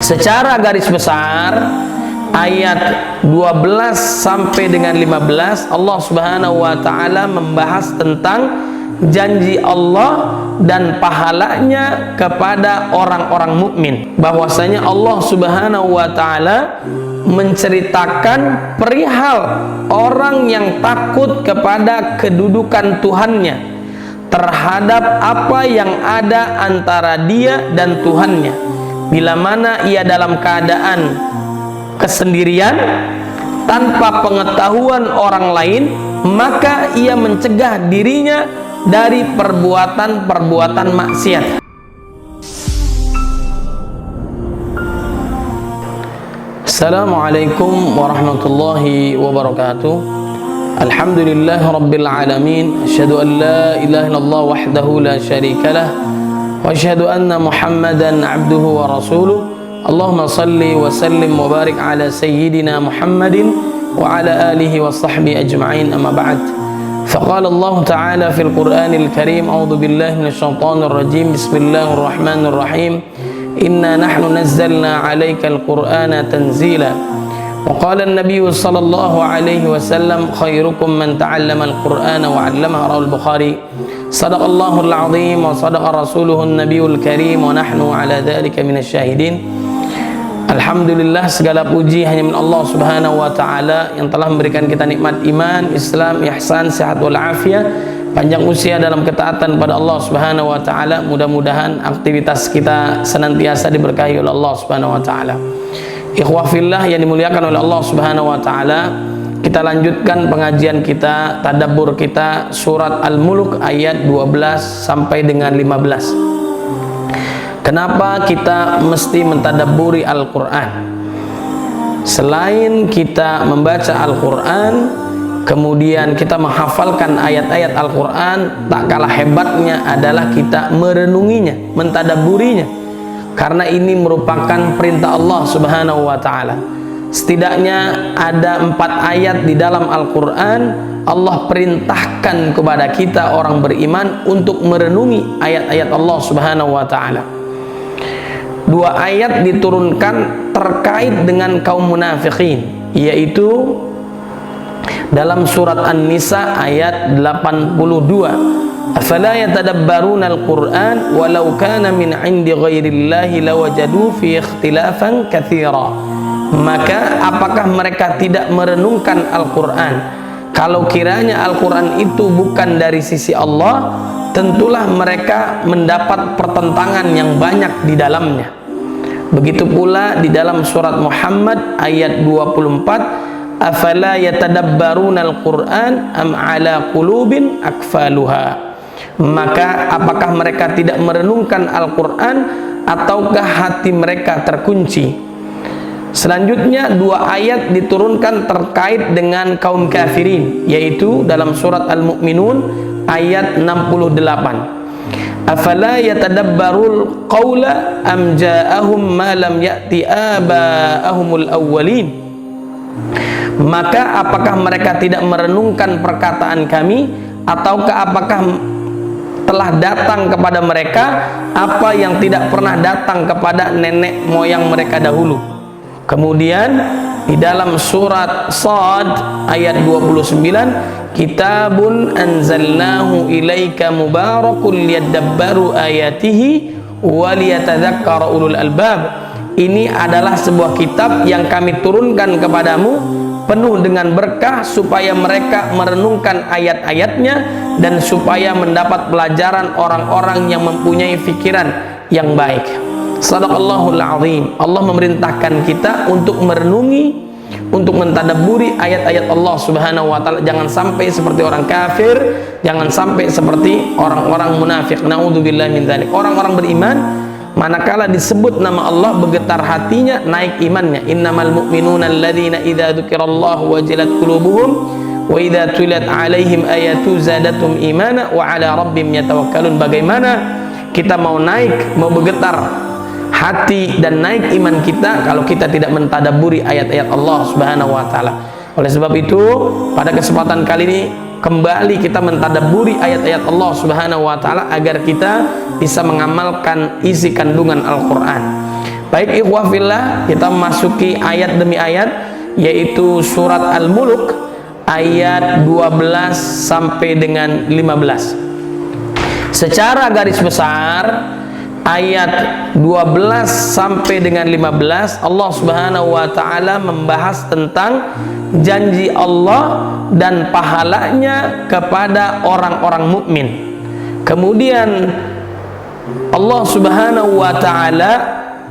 Secara garis besar ayat 12 sampai dengan 15 Allah Subhanahu wa taala membahas tentang janji Allah dan pahalanya kepada orang-orang mukmin. Bahwasanya Allah Subhanahu wa taala menceritakan perihal orang yang takut kepada kedudukan Tuhannya terhadap apa yang ada antara dia dan Tuhannya. Bila mana ia dalam keadaan kesendirian tanpa pengetahuan orang lain, maka ia mencegah dirinya dari perbuatan-perbuatan maksiat. Assalamualaikum warahmatullahi wabarakatuh. Alhamdulillah rabbil alamin. Asyhadu an la ilaha illallah wahdahu la syarikalah wa asyhadu anna Muhammadan abduhu wa rasuluh. Allahumma salli wa sallim wa barik ala sayyidina Muhammadin wa ala alihi wa sahbihi ajma'in, amma ba'd. Faqala Allah ta'ala fil Qur'anil Karim, a'udzu billahi minasyaitonir rajim. Bismillahirrahmanirrahim. Inna nahnu nazzalna 'alaikal Qur'ana tanzila. Wa qala an-nabiy sallallahu alaihi wasallam khairukum man ta'allama al-Qur'ana wa 'allamahu. Rawahul Bukhari. Sadaqallahul 'azim wa sadaqa rasuluhun nabiyul karim wa nahnu 'ala dzalika minasyahidin. Alhamdulillah, segala puji hanya milik Allah Subhanahu wa taala yang telah memberikan kita nikmat iman, Islam, ihsan, sehat wal afiyah, panjang usia dalam ketaatan pada Allah Subhanahu wa taala. Mudah-mudahan aktivitas kita senantiasa diberkahi oleh Allah Subhanahu wa taala. Ikhwah fillah yang dimuliakan oleh Allah Subhanahu wa taala, kita lanjutkan pengajian kita, tadabbur kita surat Al-Mulk ayat 12 sampai dengan 15. Kenapa kita mesti mentadabburi Al-Quran? Selain kita membaca Al-Quran, kemudian kita menghafalkan ayat-ayat Al-Quran, tak kalah hebatnya adalah kita merenunginya, mentadabburinya. Karena ini merupakan perintah Allah Subhanahu wa ta'ala. Setidaknya ada 4 ayat di dalam Al-Quran Allah perintahkan kepada kita orang beriman untuk merenungi ayat-ayat Allah Subhanahu wa ta'ala. 2 ayat diturunkan terkait dengan kaum munafikin, yaitu dalam surat An-Nisa ayat 82. Afala yatadabbaruna al-Qur'an walau kana min 'indi ghairillahi lawajadu fi ikhtilafan katsira. Maka apakah mereka tidak merenungkan Al-Quran? Kalau kiranya Al-Quran itu bukan dari sisi Allah, tentulah mereka mendapat pertentangan yang banyak di dalamnya. Begitu pula di dalam surat Muhammad ayat 24, afala yatadabbaruna al-Qur'an am ala qulubin akfaluha. Maka apakah mereka tidak merenungkan Al-Quran ataukah hati mereka terkunci? Selanjutnya 2 ayat diturunkan terkait dengan kaum kafirin, yaitu dalam surat Al-Mu'minun ayat 68. Afala yatadabbarul qawla am ja'ahum ma lam ya'ti aba'ahumul awwalin. Maka apakah mereka tidak merenungkan perkataan kami, ataukah apakah telah datang kepada mereka apa yang tidak pernah datang kepada nenek moyang mereka dahulu? Kemudian di dalam surat Shad ayat 29, kitabun anzalnahu ilaika mubarakun liyadabbaru ayatihi wa liyatadzakkara ulul albab. Ini adalah sebuah kitab yang kami turunkan kepadamu, penuh dengan berkah supaya mereka merenungkan ayat-ayatnya dan supaya mendapat pelajaran orang-orang yang mempunyai pikiran yang baik. Sadaqallahul azim. Allah memerintahkan kita untuk merenungi, untuk mentadabburi ayat-ayat Allah Subhanahu wa ta'ala. Jangan sampai seperti orang kafir, jangan sampai seperti orang-orang munafik. Naudzubillahi min dzalik. Orang-orang beriman manakala disebut nama Allah bergetar hatinya, naik imannya. Innamal mu'minuna alladzina idza dzukirallahu wajilat qulubuhum wa idza tuliyat 'alaihim ayatu zadatum imana wa 'ala rabbihim yatawakkalun. Bagaimana kita mau naik, mau bergetar hati dan naik iman kita kalau kita tidak mentadabburi ayat-ayat Allah Subhanahu wa ta'ala. Oleh sebab itu, pada kesempatan kali ini kembali kita mentadabburi ayat-ayat Allah Subhanahu wa ta'ala agar kita bisa mengamalkan isi kandungan Al-Quran. Baik ikhwah fillah, kita masuki ayat demi ayat, yaitu surat Al-Mulk ayat 12 sampai dengan 15. Secara garis besar ayat 12 sampai dengan 15 Allah Subhanahu wa taala membahas tentang janji Allah dan pahalanya kepada orang-orang mukmin. Kemudian Allah Subhanahu wa taala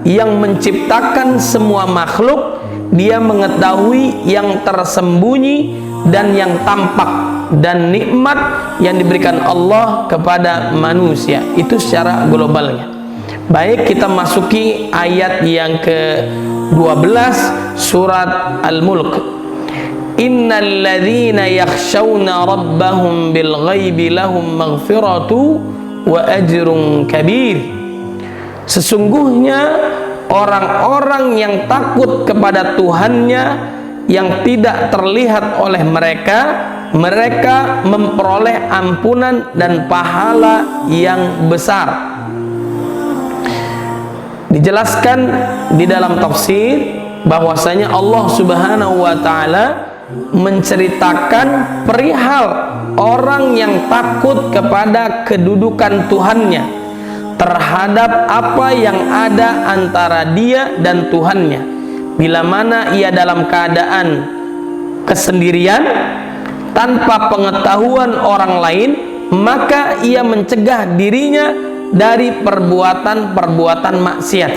yang menciptakan semua makhluk, Dia mengetahui yang tersembunyi dan yang tampak, dan nikmat yang diberikan Allah kepada manusia itu secara globalnya. Baik, kita masuki ayat yang ke-12 surat Al-Mulk. Innal ladzina yakhshawna rabbahum bil ghaibi lahum maghfiratu wa ajrun kabir. Sesungguhnya orang-orang yang takut kepada Tuhannya yang tidak terlihat oleh mereka, mereka memperoleh ampunan dan pahala yang besar. Dijelaskan di dalam tafsir bahwasanya Allah Subhanahu wa taala menceritakan perihal orang yang takut kepada kedudukan Tuhannya terhadap apa yang ada antara dia dan Tuhannya. Bila mana ia dalam keadaan kesendirian tanpa pengetahuan orang lain, maka ia mencegah dirinya dari perbuatan-perbuatan maksiat,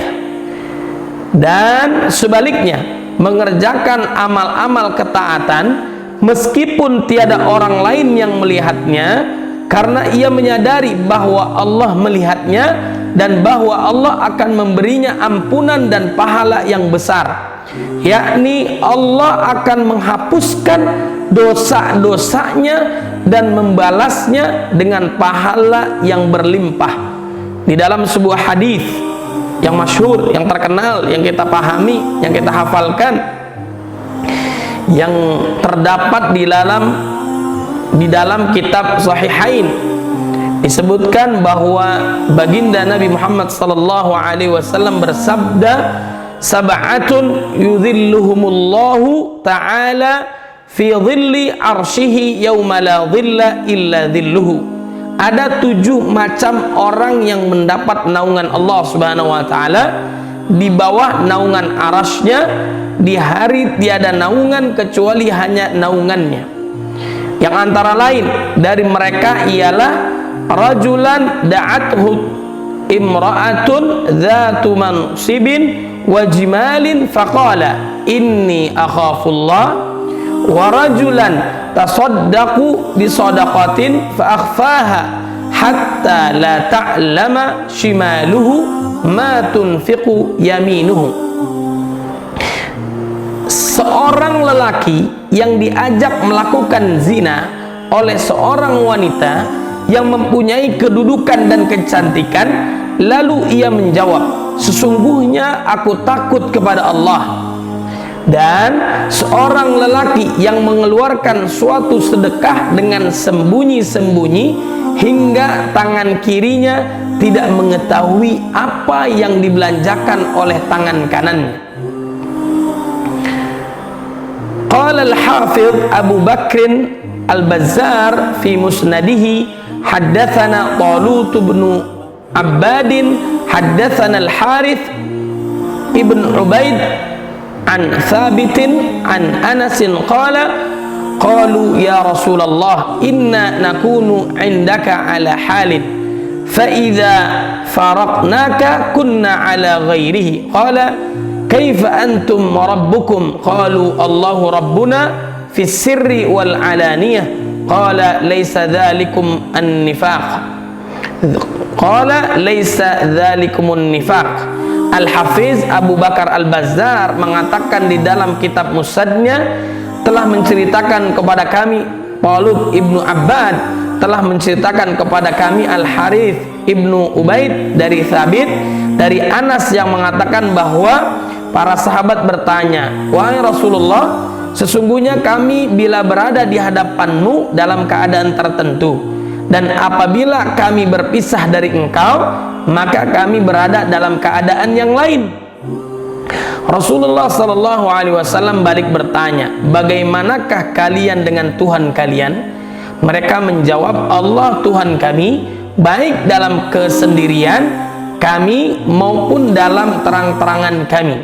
dan sebaliknya mengerjakan amal-amal ketaatan meskipun tiada orang lain yang melihatnya, karena ia menyadari bahwa Allah melihatnya dan bahwa Allah akan memberinya ampunan dan pahala yang besar, yakni Allah akan menghapuskan dosa-dosanya dan membalasnya dengan pahala yang berlimpah. Di dalam sebuah hadis yang masyhur, yang terkenal, yang kita pahami, yang kita hafalkan, yang terdapat di dalam kitab Sahihain, disebutkan bahwa baginda Nabi Muhammad sallallahu alaihi wasallam bersabda, sab'atun yudhilluhumullahu ta'ala fi dhilli arsyihi yauma la dhilla illa dhilluhu. Ada 7 macam orang yang mendapat naungan Allah Subhanahu wa taala di bawah naungan arasy-Nya di hari tiada naungan kecuali hanya naungannya. Yang antara lain dari mereka ialah rajulan da'athu imra'atun dzatu mansibin wa jimalin faqala inni akhafullah, wa rajulan tasaddaqu bi sadaqatin fa akhfaha hatta la ta'lama shimaluhu ma tunfiqu yaminuhu. Seorang lelaki yang diajak melakukan zina oleh seorang wanita yang mempunyai kedudukan dan kecantikan, lalu ia menjawab, sesungguhnya aku takut kepada Allah. Dan seorang lelaki yang mengeluarkan suatu sedekah dengan sembunyi-sembunyi hingga tangan kirinya tidak mengetahui apa yang dibelanjakan oleh tangan kanannya. Qala al-Hafidh Abu Bakr al-Bazzar fi musnadihi haddatsana Talut bin Abbadin haddatsana al-Harith ibn Ubaid an Thabitin an Anasin qala qalu ya Rasulullah inna nakunu indaka ala halin fa idza faraqnaka kunna ala ghairihi qala kaifa antum wa rabbukum qalu Allahu rabbuna fi sirri wal alaniyah qala laysa dhalikum an-nifaq qala laysa dhalikum an-nifaq. Al-Hafiz Abu Bakar Al-Bazzar mengatakan di dalam kitab Musnadnya telah menceritakan kepada kami, Talut ibnu Abbad telah menceritakan kepada kami Al-Harith ibnu Ubaid dari Thabit dari Anas yang mengatakan bahwa para sahabat bertanya, wahai Rasulullah, sesungguhnya kami bila berada di hadapanmu dalam keadaan tertentu, dan apabila kami berpisah dari engkau, maka kami berada dalam keadaan yang lain. Rasulullah Sallallahu Alaihi Wasallam balik bertanya, bagaimanakah kalian dengan Tuhan kalian? Mereka menjawab, Allah Tuhan kami, baik dalam kesendirian kami maupun dalam terang-terangan kami.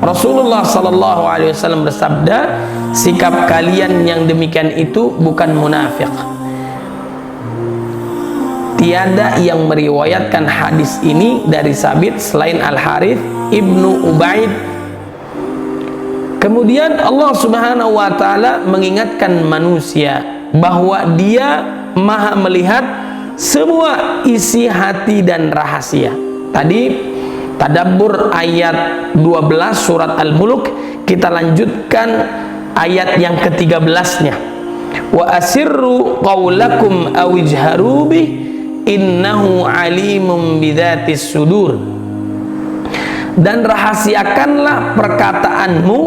Rasulullah Sallallahu Alaihi Wasallam bersabda, sikap kalian yang demikian itu bukan munafik. Tiada yang meriwayatkan hadis ini dari Sabit selain Al-Harith Ibnu Ubaid. Kemudian Allah Subhanahu wa Ta'ala mengingatkan manusia bahwa Dia Maha melihat semua isi hati dan rahasia. Tadi tadabbur ayat 12 surat Al-Mulk, kita lanjutkan ayat yang ke-13-nya. Wa asirru qaulakum aw ijharu bih innahu alimun bidzatis sudur. Dan rahasiakanlah perkataanmu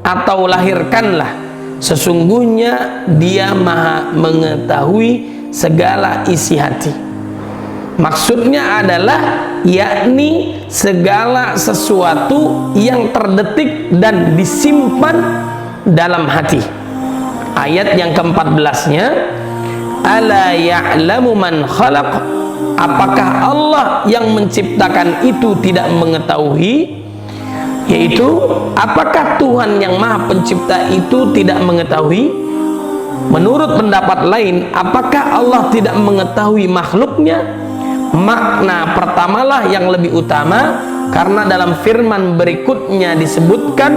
atau lahirkanlah, sesungguhnya Dia Maha mengetahui segala isi hati. Maksudnya adalah yakni segala sesuatu yang terdetik dan disimpan dalam hati. Ayat yang ke-14-nya, ala ya'lamu man khalaq, apakah Allah yang menciptakan itu tidak mengetahui? Yaitu, apakah Tuhan yang Maha Pencipta itu tidak mengetahui? Menurut pendapat lain, apakah Allah tidak mengetahui makhluknya? Makna pertamalah yang lebih utama, karena dalam firman berikutnya disebutkan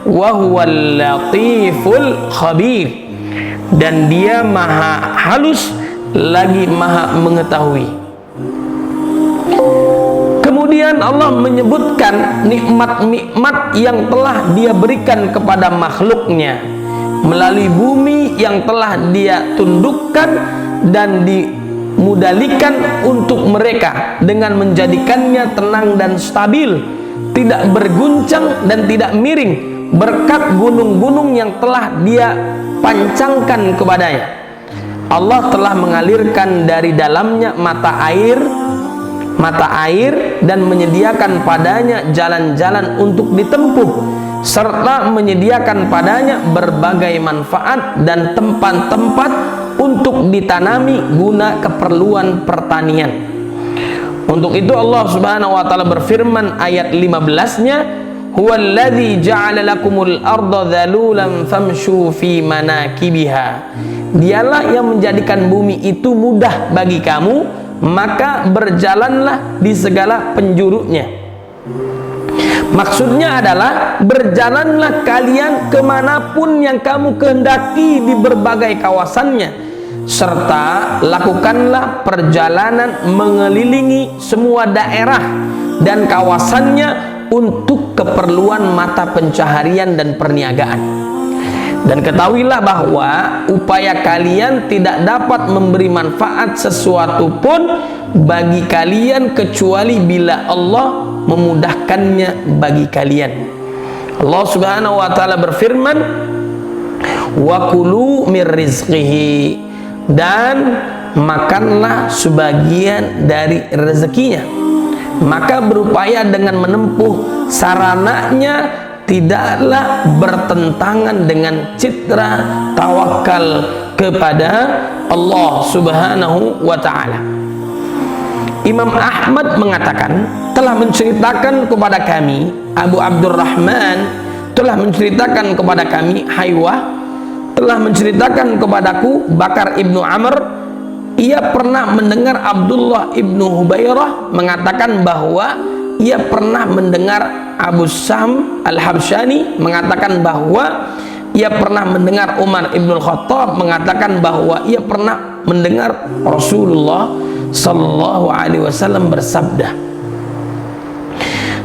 wa huwal latiful khabir, dan Dia Maha halus lagi Maha mengetahui. Kemudian Allah menyebutkan nikmat-nikmat yang telah Dia berikan kepada makhluknya melalui bumi yang telah Dia tundukkan dan dimudalikan untuk mereka dengan menjadikannya tenang dan stabil, tidak berguncang dan tidak miring berkat gunung-gunung yang telah Dia pancangkan kepadanya. Allah telah mengalirkan dari dalamnya mata air dan menyediakan padanya jalan-jalan untuk ditempuh, serta menyediakan padanya berbagai manfaat dan tempat-tempat untuk ditanami guna keperluan pertanian. Untuk itu Allah Subhanahu wa Ta'ala berfirman ayat 15-nya, huwallazi ja'ala lakumul arda dhalulan famshu fi manakibiha. Dialah yang menjadikan bumi itu mudah bagi kamu, maka berjalanlah di segala penjurunya. Maksudnya adalah berjalanlah kalian kemanapun yang kamu kehendaki di berbagai kawasannya, serta lakukanlah perjalanan mengelilingi semua daerah dan kawasannya untuk keperluan mata pencaharian dan perniagaan. Dan ketahuilah bahwa upaya kalian tidak dapat memberi manfaat sesuatu pun bagi kalian kecuali bila Allah memudahkannya bagi kalian. Allah Subhanahu wa Ta'ala berfirman, wa kulu mir rizqihi, dan makanlah sebagian dari rezekinya. Maka berupaya dengan menempuh sarananya tidaklah bertentangan dengan citra tawakal kepada Allah Subhanahu wa Ta'ala. Imam Ahmad mengatakan, telah menceritakan kepada kami, Abu Abdurrahman telah menceritakan kepada kami, Haywah telah menceritakan kepadaku, Bakar ibnu Amr, ia pernah mendengar Abdullah ibnu Hubairah mengatakan bahwa ia pernah mendengar Abu Sam al-Habsyani mengatakan bahwa ia pernah mendengar Umar ibn Khattab mengatakan bahwa ia pernah mendengar Rasulullah Sallallahu Alaihi Wasallam bersabda,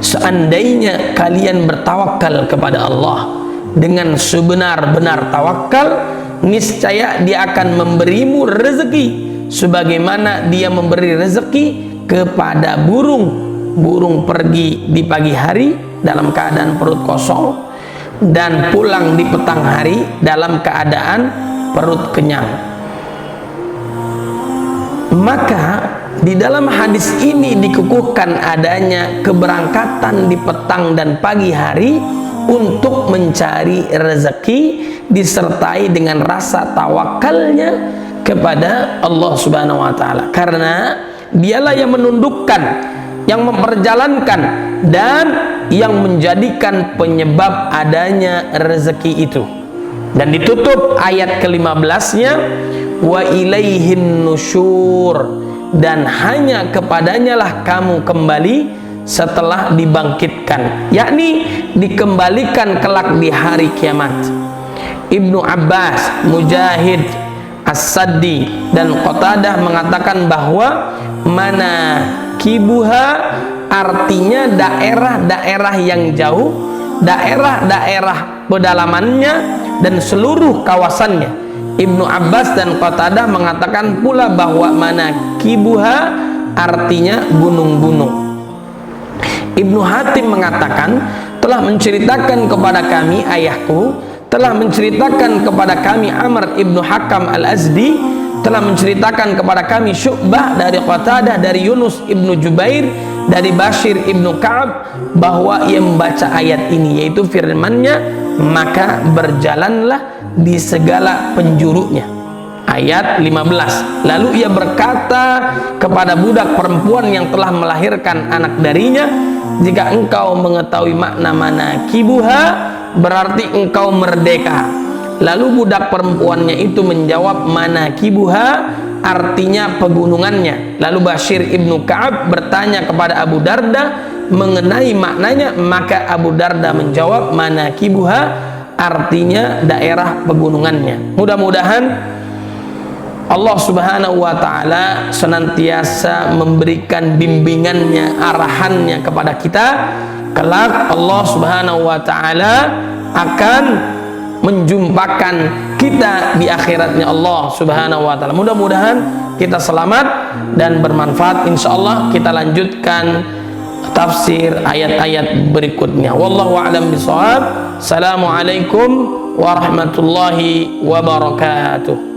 seandainya kalian bertawakal kepada Allah dengan sebenar-benar tawakal, niscaya Dia akan memberimu rezeki sebagaimana Dia memberi rezeki kepada burung. Burung pergi di pagi hari dalam keadaan perut kosong dan pulang di petang hari dalam keadaan perut kenyang. Maka di dalam hadis ini dikukuhkan adanya keberangkatan di petang dan pagi hari untuk mencari rezeki, disertai dengan rasa tawakalnya kepada Allah Subhanahu wa Ta'ala, karena dialah yang menundukkan, yang memperjalankan, dan yang menjadikan penyebab adanya rezeki itu. Dan ditutup ayat ke-15-nya, wa ilaihin nusyur, dan hanya kepadanya lah kamu kembali setelah dibangkitkan, yakni dikembalikan kelak di hari kiamat. Ibnu Abbas, Mujahid, As-Saddi, dan Qatadah mengatakan bahwa manakibuha artinya daerah-daerah yang jauh, daerah-daerah pedalamannya, dan seluruh kawasannya. Ibnu Abbas dan Qatadah mengatakan pula bahwa manakibuha artinya gunung-gunung. Ibnu Hatim mengatakan, telah menceritakan kepada kami ayahku, telah menceritakan kepada kami Amr ibnu Hakam al-Azdi, telah menceritakan kepada kami Syu'bah dari Qatadah, dari Yunus ibnu Jubair, dari Bashir ibnu Ka'ab, bahwa ia membaca ayat ini, yaitu firman-Nya, maka berjalanlah di segala penjurunya. Ayat 15. Lalu ia berkata kepada budak perempuan yang telah melahirkan anak darinya, jika engkau mengetahui makna manakibuha, berarti engkau merdeka. Lalu budak perempuannya itu menjawab, manakibuha artinya pegunungannya. Lalu Bashir ibnu Ka'ab bertanya kepada Abu Darda mengenai maknanya, maka Abu Darda menjawab, manakibuha artinya daerah pegunungannya. Mudah-mudahan Allah Subhanahu wa Ta'ala senantiasa memberikan bimbingannya, arahannya kepada kita. Kelak Allah Subhanahu wa Ta'ala akan menjumpakan kita di akhiratnya Allah Subhanahu wa Ta'ala. Mudah-mudahan kita selamat dan bermanfaat. Insyaallah kita lanjutkan tafsir ayat-ayat berikutnya. Wallahu a'lam bishawab. Assalamualaikum warahmatullahi wabarakatuh.